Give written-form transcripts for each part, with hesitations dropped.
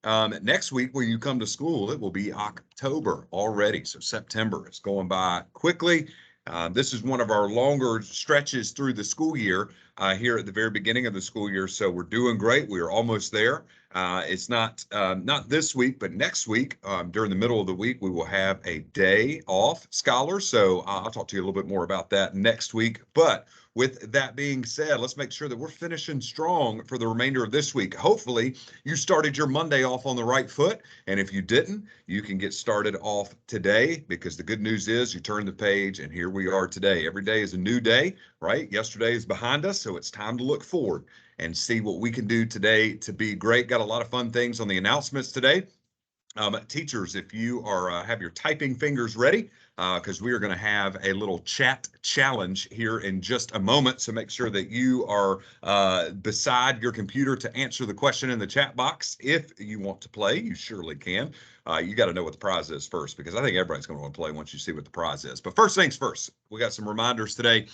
Next week, when you come to school, it will be October already. So September is going by quickly. This is one of our longer stretches through the school year here at the very beginning of the school year. So we're doing great. We are almost there. It's not this week, but next week, during the middle of the week, we will have a day off, scholars. So I'll talk to you a little bit more about that next week. But with that being said, let's make sure that we're finishing strong for the remainder of this week. Hopefully, you started your Monday off on the right foot. And if you didn't, you can get started off today, because the good news is you turn the page and here we are today. Every day is a new day, right? Yesterday is behind us, so it's time to look forward and see what we can do today to be great. Got a lot of fun things on the announcements today. Teachers, if you are have your typing fingers ready, because we are going to have a little chat challenge here in just a moment. So make sure that you are beside your computer to answer the question in the chat box. If you want to play, you surely can. You got to know what the prize is first, because I think everybody's going to want to play once you see what the prize is. But first things first, we got some reminders today.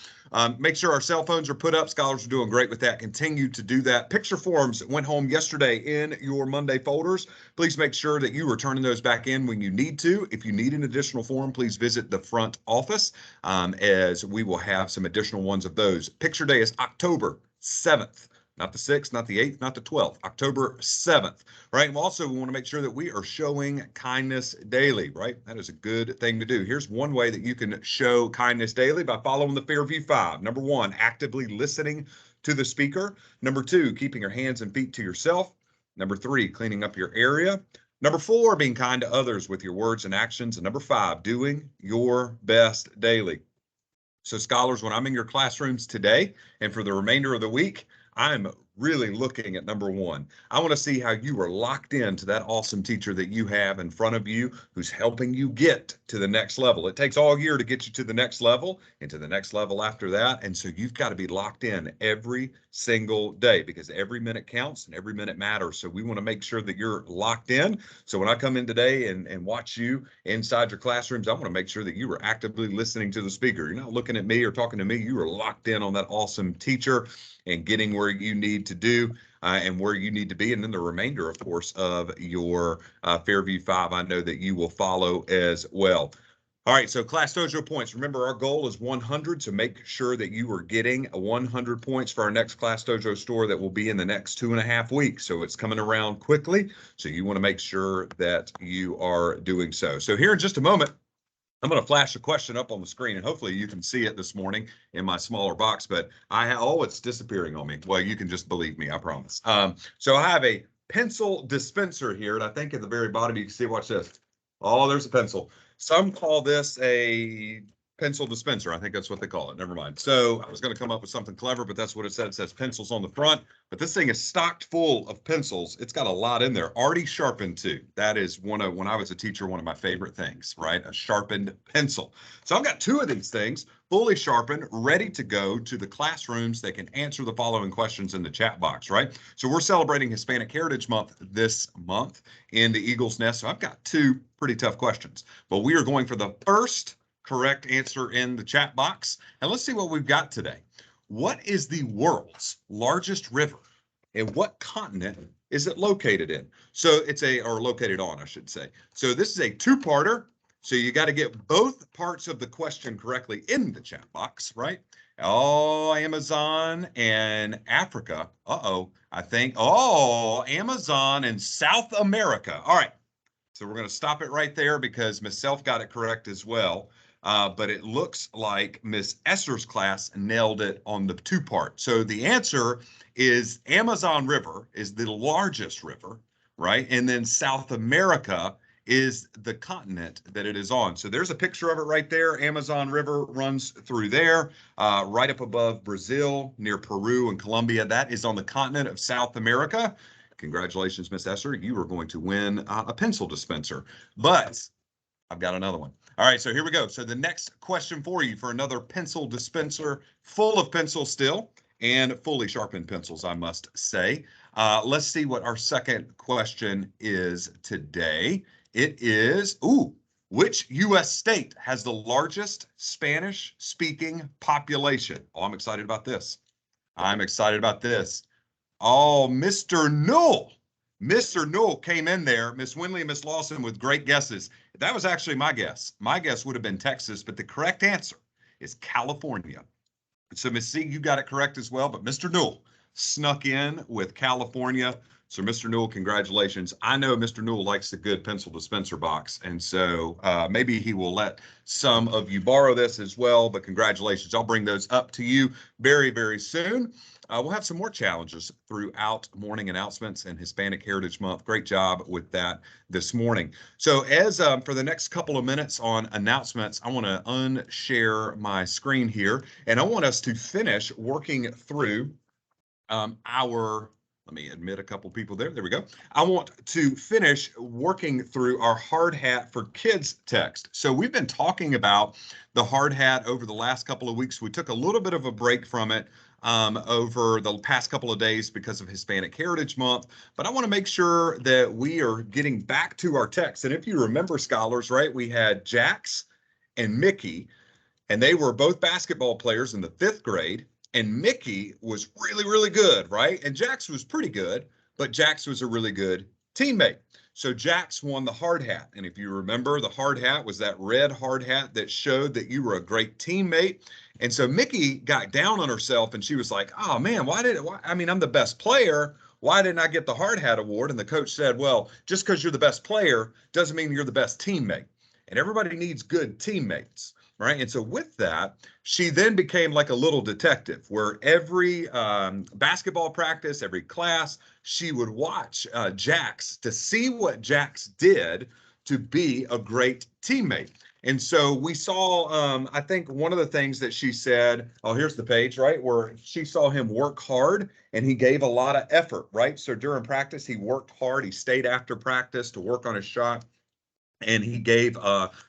Make sure our cell phones are put up. Scholars are doing great with that. Continue to do that. Picture forms went home yesterday in your Monday folders. Please make sure that you are turning those back in when you need to. If you need an additional form, please visit the front office, as we will have some additional ones of those. Picture day is October 7th. Not the 6th, not the 8th, not the 12th, October 7th, right? And also, we want to make sure that we are showing kindness daily, right? That is a good thing to do. Here's one way that you can show kindness daily: by following the Fairview 5. Number 1, actively listening to the speaker. Number 2, keeping your hands and feet to yourself. Number 3, cleaning up your area. Number 4, being kind to others with your words and actions. And number 5, doing your best daily. So scholars, when I'm in your classrooms today and for the remainder of the week, I'm really looking at number 1. I want to see how you are locked into that awesome teacher that you have in front of you, who's helping you get to the next level. It takes all year to get you to the next level and to the next level after that. And so you've got to be locked in every single day, because every minute counts and every minute matters. So we want to make sure that you're locked in. So when I come in today and watch you inside your classrooms, I want to make sure that you are actively listening to the speaker. You're not looking at me or talking to me. You are locked in on that awesome teacher and getting where you need to do and where you need to be. And then the remainder, of course, of your Fairview 5, I know that you will follow as well. All right, so Class Dojo points. Remember, our goal is 100, so make sure that you are getting 100 points for our next Class Dojo store that will be in the next 2.5 weeks. So it's coming around quickly, so you want to make sure that you are doing so. So here in just a moment, I'm going to flash a question up on the screen, and hopefully you can see it this morning in my smaller box, but it's disappearing on me. Well, you can just believe me, I promise. So I have a pencil dispenser here, and I think at the very bottom you can see, watch this. Oh, there's a pencil. Some call this a pencil dispenser. I think that's what they call it. Never mind. So I was going to come up with something clever, but that's what it said. It says pencils on the front, but this thing is stocked full of pencils. It's got a lot in there, already sharpened too. That is when I was a teacher, one of my favorite things, right? A sharpened pencil. So I've got 2 of these things fully sharpened, ready to go to the classrooms. They can answer the following questions in the chat box, right? So we're celebrating Hispanic Heritage Month this month in the Eagle's Nest. So I've got 2 pretty tough questions, but we are going for the first correct answer in the chat box. And let's see what we've got today. What is the world's largest river, and what continent is it located in? So or located on, I should say. So this is a 2-parter. So you got to get both parts of the question correctly in the chat box, right? Oh, Amazon and Africa. I think, Amazon and South America. All right. So we're going to stop it right there, because Miss Self got it correct as well. But it looks like Miss Esser's class nailed it on the 2-part. So the answer is Amazon River is the largest river, right? And then South America is the continent that it is on. So there's a picture of it right there. Amazon River runs through there, right up above Brazil, near Peru and Colombia. That is on the continent of South America. Congratulations, Miss Esser. You are going to win a pencil dispenser. But I've got another one. All right, so here we go. So the next question for you, for another pencil dispenser full of pencils still, and fully sharpened pencils, I must say. Let's see what our second question is today. It is, which U.S. state has the largest Spanish-speaking population? Oh, I'm excited about this. I'm excited about this. Oh, Mr. Null. Mr. Newell came in there, Miss Winley and Miss Lawson, with great guesses. That was actually my guess. My guess would have been Texas, but the correct answer is California. So Miss C, you got it correct as well, but Mr. Newell snuck in with California. So Mr. Newell, congratulations. I know Mr. Newell likes a good pencil dispenser box, and so maybe he will let some of you borrow this as well, but congratulations. I'll bring those up to you very, very soon. We'll have some more challenges throughout morning announcements and Hispanic Heritage Month. Great job with that this morning. So as for the next couple of minutes on announcements, I want to unshare my screen here, and I want us to finish working through let me admit a couple people there. There we go. I want to finish working through our hard hat for kids text. So we've been talking about the hard hat over the last couple of weeks. We took a little bit of a break from it over the past couple of days because of Hispanic Heritage Month, but I want to make sure that we are getting back to our text. And if you remember, scholars, right, we had Jax and Mickey, and they were both basketball players in the 5th grade. And Mickey was really, really good, right? And Jax was pretty good, but Jax was a really good teammate. So Jax won the hard hat. And if you remember, the hard hat was that red hard hat that showed that you were a great teammate. And so Mickey got down on herself and she was like, oh man, I'm the best player. Why didn't I get the hard hat award? And the coach said, well, just because you're the best player doesn't mean you're the best teammate. And everybody needs good teammates. Right. And so with that, she then became like a little detective where every basketball practice, every class, she would watch Jax to see what Jax did to be a great teammate. And so we saw, I think one of the things that she said, oh, here's the page, right, where she saw him work hard and he gave a lot of effort, right? So during practice, he worked hard. He stayed after practice to work on his shot. And he gave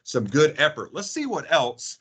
some good effort. Let's see what else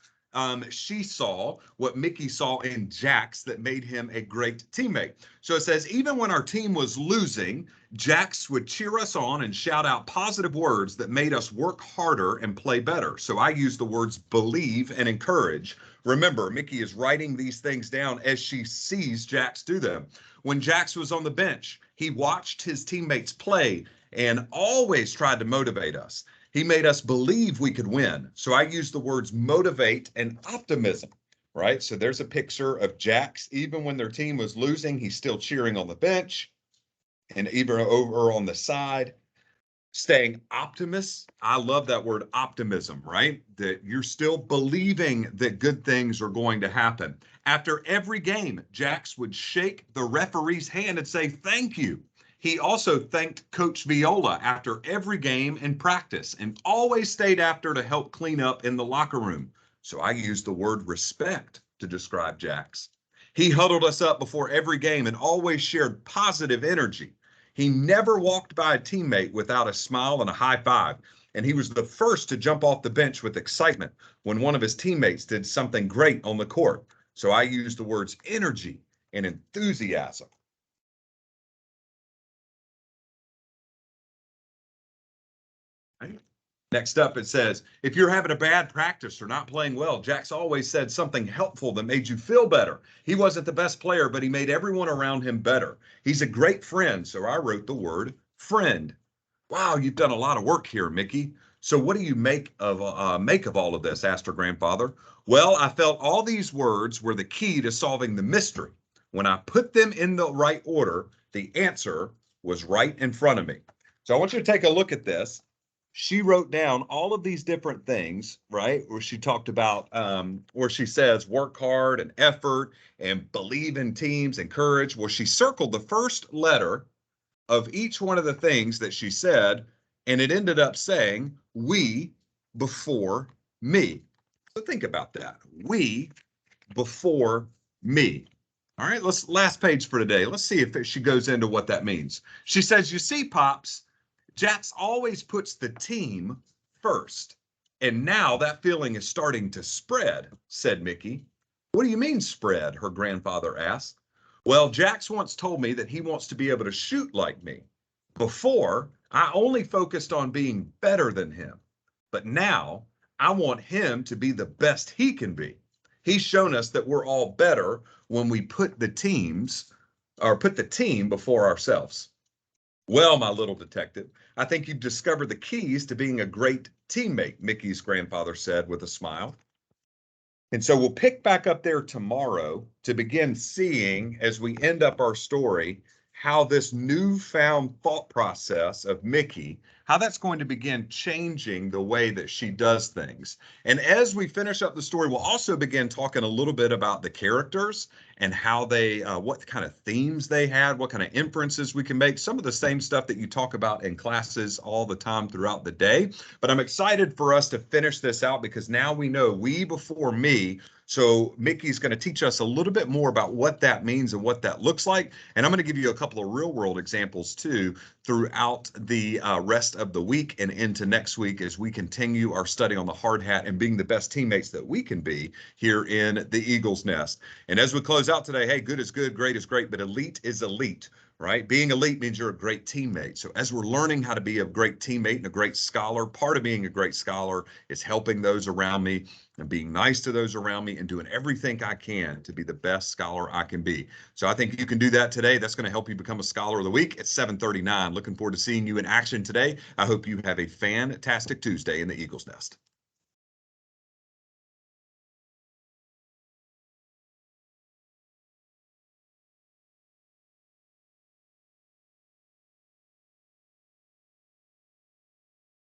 she saw, what Mickey saw in Jax that made him a great teammate. So it says, even when our team was losing, Jax would cheer us on and shout out positive words that made us work harder and play better. So I use the words believe and encourage. Remember, Mickey is writing these things down as she sees Jax do them. When Jax was on the bench, he watched his teammates play and always tried to motivate us. He made us believe we could win. So I use the words motivate and optimism, right? So there's a picture of Jax. Even when their team was losing, he's still cheering on the bench and even over on the side, staying optimist. I love that word optimism, right? That you're still believing that good things are going to happen. After every game, Jax would shake the referee's hand and say, thank you. He also thanked Coach Viola after every game in practice and always stayed after to help clean up in the locker room. So I used the word respect to describe Jax. He huddled us up before every game and always shared positive energy. He never walked by a teammate without a smile and a high five. And he was the first to jump off the bench with excitement when one of his teammates did something great on the court. So I used the words energy and enthusiasm. Next up, it says, if you're having a bad practice or not playing well, Jax always said something helpful that made you feel better. He wasn't the best player, but he made everyone around him better. He's a great friend, so I wrote the word friend. Wow, you've done a lot of work here, Mickey. So what do you make of all of this? Asked her grandfather. Well, I felt all these words were the key to solving the mystery. When I put them in the right order, the answer was right in front of me. So I want you to take a look at this. She wrote down all of these different things, right? Where she talked about, where she says work hard and effort and believe in teams and courage. Well, she circled the first letter of each one of the things that she said, and it ended up saying we before me. So think about that. We before me. All right, last page for today. Let's see if she goes into what that means. She says, you see, Pops, Jax always puts the team first. And now that feeling is starting to spread, said Mickey. What do you mean spread? Her grandfather asked. Well, Jax once told me that he wants to be able to shoot like me. Before, I only focused on being better than him. But now I want him to be the best he can be. He's shown us that we're all better when we put the team before ourselves. Well, my little detective, I think you've discovered the keys to being a great teammate, Mickey's grandfather said with a smile. And so we'll pick back up there tomorrow to begin seeing, as we end up our story, how this newfound thought process of Mickey, how that's going to begin changing the way that she does things. And as we finish up the story, we'll also begin talking a little bit about the characters and how they, what kind of themes they had, what kind of inferences we can make, some of the same stuff that you talk about in classes all the time throughout the day. But I'm excited for us to finish this out because now we know we before me. So Mickey's going to teach us a little bit more about what that means and what that looks like. And I'm going to give you a couple of real world examples too throughout the rest of the week and into next week as we continue our study on the hard hat and being the best teammates that we can be here in the Eagle's Nest. And as we close out today, hey, good is good, great is great, but elite is elite. Right? Being elite means you're a great teammate. So as we're learning how to be a great teammate and a great scholar, part of being a great scholar is helping those around me and being nice to those around me and doing everything I can to be the best scholar I can be. So I think you can do that today. That's going to help you become a Scholar of the Week at 7:39. Looking forward to seeing you in action today. I hope you have a fantastic Tuesday in the Eagle's Nest.